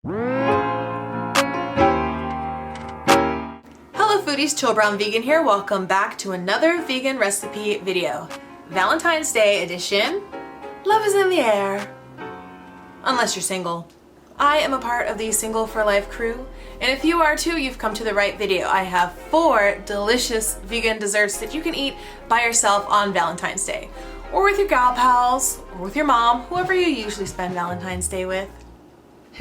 Hello foodies, Chill Brown Vegan here. Welcome back to another vegan recipe video. Valentine's Day edition. Love is in the air. Unless you're single. I am a part of the Single for Life crew, and if you are too, you've come to the right video. I have 4 delicious vegan desserts that you can eat by yourself on Valentine's Day, or with your gal pals, or with your mom, whoever you usually spend Valentine's Day with.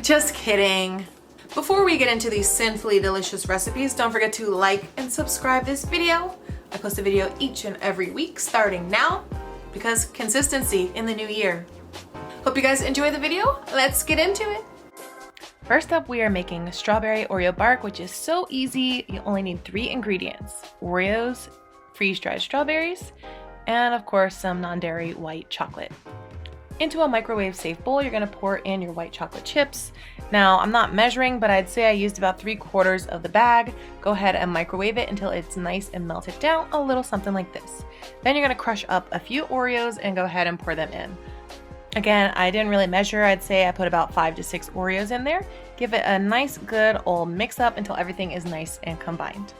Just kidding. Before we get into these sinfully delicious recipes, don't forget to like and subscribe this video. I post a video each and every week starting now, because consistency in the new year. Hope you guys enjoy the video. Let's get into it. First up, we are making strawberry Oreo bark, which is so easy. You only need 3 ingredients: Oreos, freeze-dried strawberries, and of course some non-dairy white chocolate. Into a microwave safe bowl, you're gonna pour in your white chocolate chips. Now, I'm not measuring, but I'd say I used about 3/4 of the bag. Go ahead and microwave it until it's nice and melted down, a little something like this. Then you're gonna crush up a few Oreos and go ahead and pour them in. Again, I didn't really measure. I'd say I put about 5 to 6 Oreos in there. Give it a nice good old mix up until everything is nice and combined.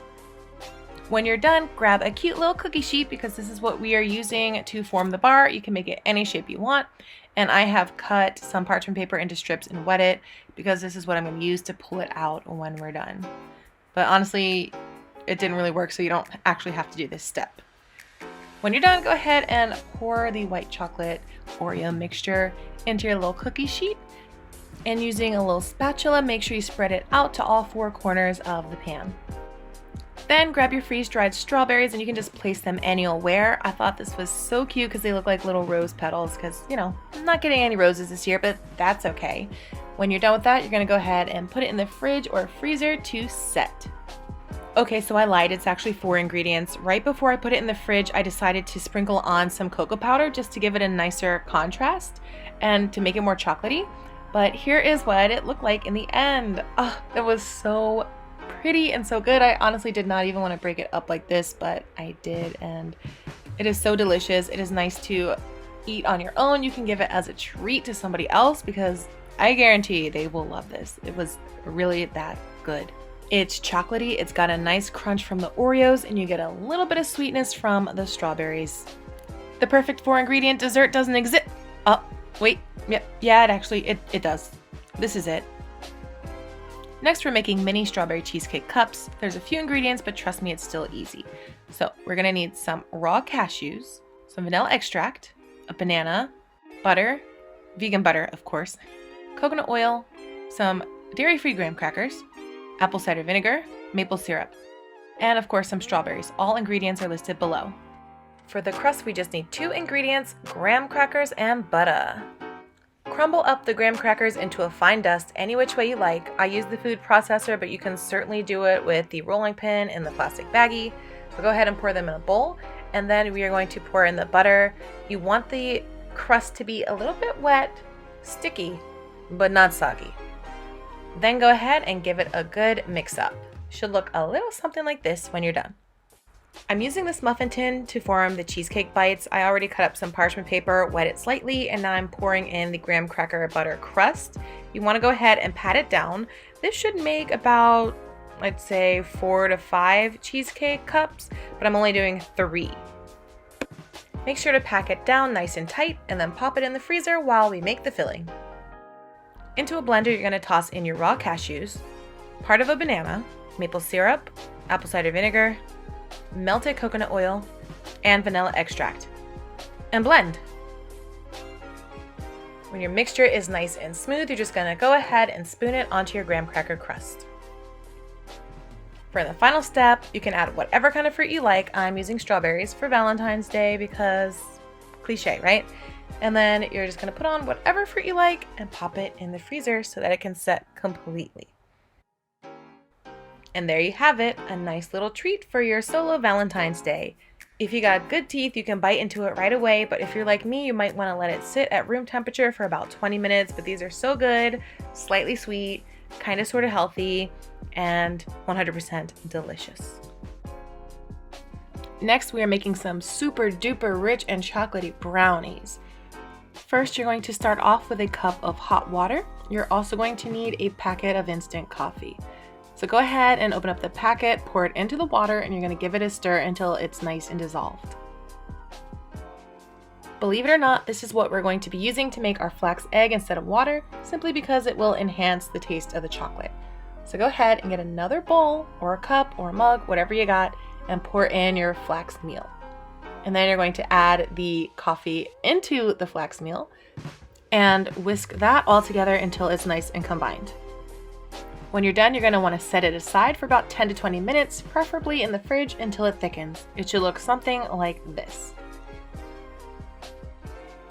When you're done, grab a cute little cookie sheet, because this is what we are using to form the bar. You can make it any shape you want. And I have cut some parchment paper into strips and wet it, because this is what I'm going to use to pull it out when we're done. But honestly, it didn't really work, so you don't actually have to do this step. When you're done, go ahead and pour the white chocolate Oreo mixture into your little cookie sheet. And using a little spatula, make sure you spread it out to all 4 corners of the pan. Then grab your freeze-dried strawberries and you can just place them anywhere. I thought this was so cute because they look like little rose petals, because, you know, I'm not getting any roses this year, but that's okay. When you're done with that, you're going to go ahead and put it in the fridge or freezer to set. Okay, so I lied. It's actually 4 ingredients. Right before I put it in the fridge, I decided to sprinkle on some cocoa powder just to give it a nicer contrast and to make it more chocolatey. But here is what it looked like in the end. Oh, it was so pretty and so good. I honestly did not even want to break it up like this, but I did, and it is so delicious. It is nice to eat on your own. You can give it as a treat to somebody else, because I guarantee they will love this. It was really that good. It's chocolatey, it's got a nice crunch from the Oreos, and you get a little bit of sweetness from the strawberries. The perfect 4-ingredient dessert doesn't exist. Oh, wait, yeah, it does. This is it. Next, we're making mini strawberry cheesecake cups. There's a few ingredients, but trust me, it's still easy. So we're gonna need some raw cashews, some vanilla extract, a banana, butter, vegan butter, of course, coconut oil, some dairy-free graham crackers, apple cider vinegar, maple syrup, and of course some strawberries. All ingredients are listed below. For the crust, we just need 2 ingredients, graham crackers and butter. Crumble up the graham crackers into a fine dust any which way you like. I use the food processor, but you can certainly do it with the rolling pin in the plastic baggie. So go ahead and pour them in a bowl, and then we are going to pour in the butter. You want the crust to be a little bit wet, sticky, but not soggy. Then go ahead and give it a good mix up. Should look a little something like this when you're done. I'm using this muffin tin to form the cheesecake bites. I already cut up some parchment paper, wet it slightly, and now I'm pouring in the graham cracker butter crust. You want to go ahead and pat it down. This should make about, I'd say, 4 to 5 cheesecake cups, but I'm only doing 3. Make sure to pack it down nice and tight, and then pop it in the freezer while we make the filling. Into a blender, you're going to toss in your raw cashews, part of a banana, maple syrup, apple cider vinegar, melted coconut oil, and vanilla extract, and blend. When your mixture is nice and smooth, you're just going to go ahead and spoon it onto your graham cracker crust. For the final step, you can add whatever kind of fruit you like. I'm using strawberries for Valentine's Day because cliche, right? And then you're just going to put on whatever fruit you like and pop it in the freezer so that it can set completely. And there you have it, a nice little treat for your solo Valentine's Day. If you got good teeth, you can bite into it right away, but if you're like me, you might want to let it sit at room temperature for about 20 minutes, but these are so good, slightly sweet, kind of sort of healthy, and 100% delicious. Next, we are making some super duper rich and chocolatey brownies. First, you're going to start off with a cup of hot water. you're also going to need a packet of instant coffee. So go ahead and open up the packet, pour it into the water, and you're going to give it a stir until it's nice and dissolved. Believe it or not, this is what we're going to be using to make our flax egg instead of water, simply because it will enhance the taste of the chocolate. So go ahead and get another bowl or a cup or a mug, whatever you got, and pour in your flax meal. And then you're going to add the coffee into the flax meal and whisk that all together until it's nice and combined. When you're done, you're going to want to set it aside for about 10 to 20 minutes, preferably in the fridge until it thickens. It should look something like this.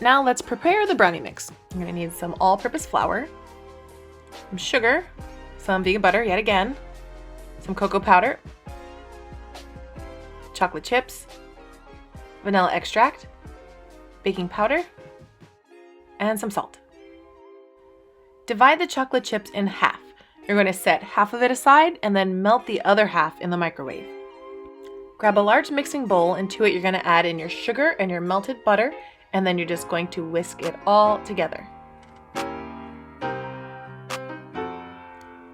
Now let's prepare the brownie mix. You're going to need some all-purpose flour, some sugar, some vegan butter yet again, some cocoa powder, chocolate chips, vanilla extract, baking powder, and some salt. Divide the chocolate chips in half. You're going to set half of it aside and then melt the other half in the microwave. Grab a large mixing bowl, and to it you're going to add in your sugar and your melted butter, and then you're just going to whisk it all together.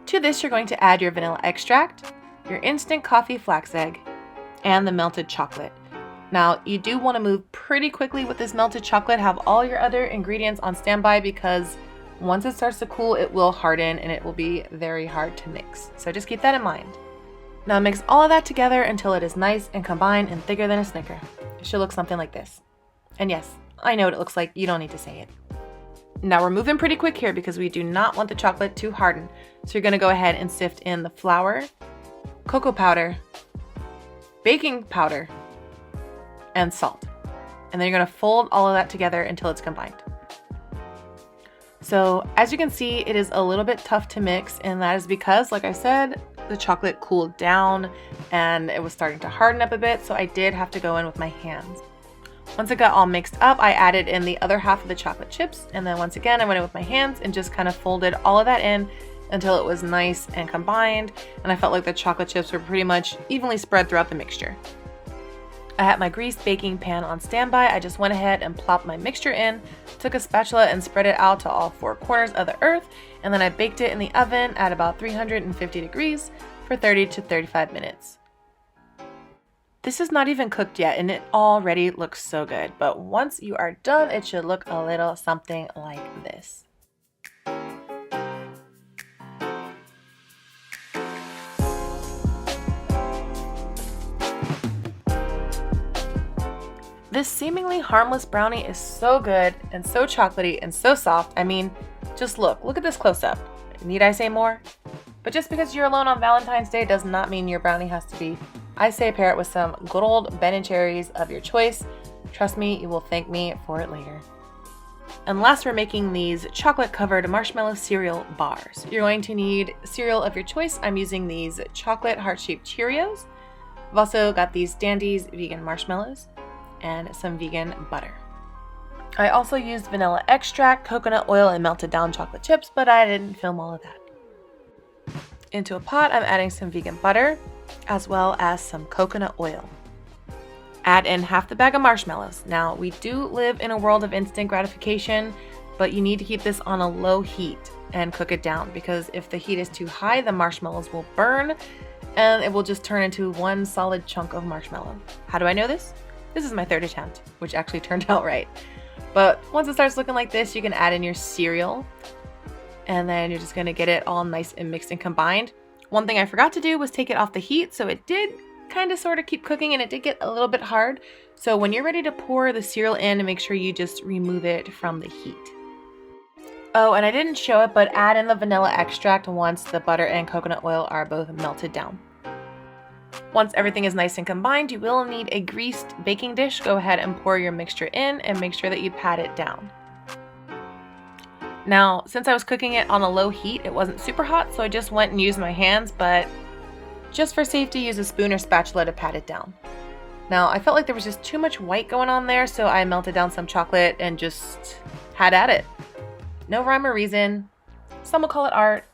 To this, you're going to add your vanilla extract, your instant coffee flax egg, and the melted chocolate. Now, you do want to move pretty quickly with this melted chocolate. Have all your other ingredients on standby because once it starts to cool, it will harden and it will be very hard to mix. So just keep that in mind. Now mix all of that together until it is nice and combined and thicker than a Snicker. It should look something like this. And yes, I know what it looks like. You don't need to say it. Now we're moving pretty quick here because we do not want the chocolate to harden. So you're going to go ahead and sift in the flour, cocoa powder, baking powder, and salt. And then you're going to fold all of that together until it's combined. So as you can see, it is a little bit tough to mix, and that is because, like I said, the chocolate cooled down and it was starting to harden up a bit, so I did have to go in with my hands. Once it got all mixed up, I added in the other half of the chocolate chips, and then once again I went in with my hands and just kind of folded all of that in until it was nice and combined, and I felt like the chocolate chips were pretty much evenly spread throughout the mixture. I had my greased baking pan on standby. I just went ahead and plopped my mixture in, took a spatula and spread it out to all four corners of the earth, and then I baked it in the oven at about 350 degrees for 30 to 35 minutes. This is not even cooked yet and it already looks so good, but once you are done, it should look a little something like this. This seemingly harmless brownie is so good and so chocolatey and so soft. I mean, just look at this close-up. Need I say more? But just because you're alone on Valentine's Day does not mean your brownie has to be. I say pair it with some good old Ben & Jerry's of your choice. Trust me, you will thank me for it later. And last, we're making these chocolate-covered marshmallow cereal bars. You're going to need cereal of your choice. I'm using these chocolate heart-shaped Cheerios. I've also got these Dandies vegan marshmallows and some vegan butter. I also used vanilla extract, coconut oil, and melted down chocolate chips, but I didn't film all of that. Into a pot, I'm adding some vegan butter, as well as some coconut oil. Add in half the bag of marshmallows. Now, we do live in a world of instant gratification, but you need to keep this on a low heat and cook it down, because if the heat is too high, the marshmallows will burn and it will just turn into one solid chunk of marshmallow. How do I know this? This is my third attempt, which actually turned out right. But once it starts looking like this, you can add in your cereal, and then you're just gonna get it all nice and mixed and combined. One thing I forgot to do was take it off the heat, so it did kind of sort of keep cooking and it did get a little bit hard. So when you're ready to pour the cereal in, make sure you just remove it from the heat. Oh, and I didn't show it, but add in the vanilla extract once the butter and coconut oil are both melted down. Once everything is nice and combined, you will need a greased baking dish. Go ahead and pour your mixture in and make sure that you pat it down. Now, since I was cooking it on a low heat, it wasn't super hot, so I just went and used my hands, but just for safety, use a spoon or spatula to pat it down. Now, I felt like there was just too much white going on there, so I melted down some chocolate and just had at it. No rhyme or reason. Some will call it art.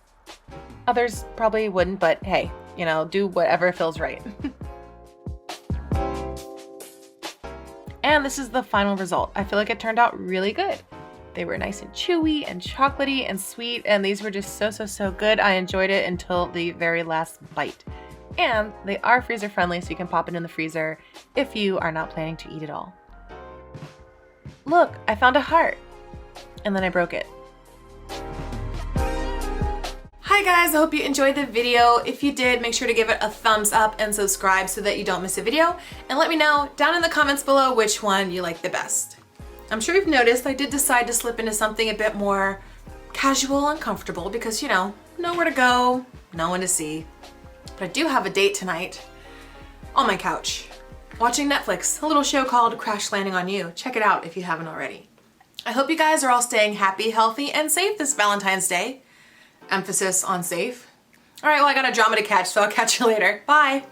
Others probably wouldn't, but hey, you know, do whatever feels right. And this is the final result. I feel like it turned out really good. They were nice and chewy and chocolatey and sweet, and these were just so good. I enjoyed it until the very last bite. And they are freezer friendly, so you can pop it in the freezer if you are not planning to eat it all. Look, I found a heart, and then I broke it. Hi guys, I hope you enjoyed the video. If you did, make sure to give it a thumbs up and subscribe so that you don't miss a video. And let me know down in the comments below which one you like the best. I'm sure you've noticed I did decide to slip into something a bit more casual and comfortable because, you know, nowhere to go, no one to see. But I do have a date tonight on my couch, watching Netflix, a little show called Crash Landing on You. Check it out if you haven't already. I hope you guys are all staying happy, healthy, and safe this Valentine's Day. Emphasis on safe. All right, well, I got a drama to catch, so I'll catch you later. Bye.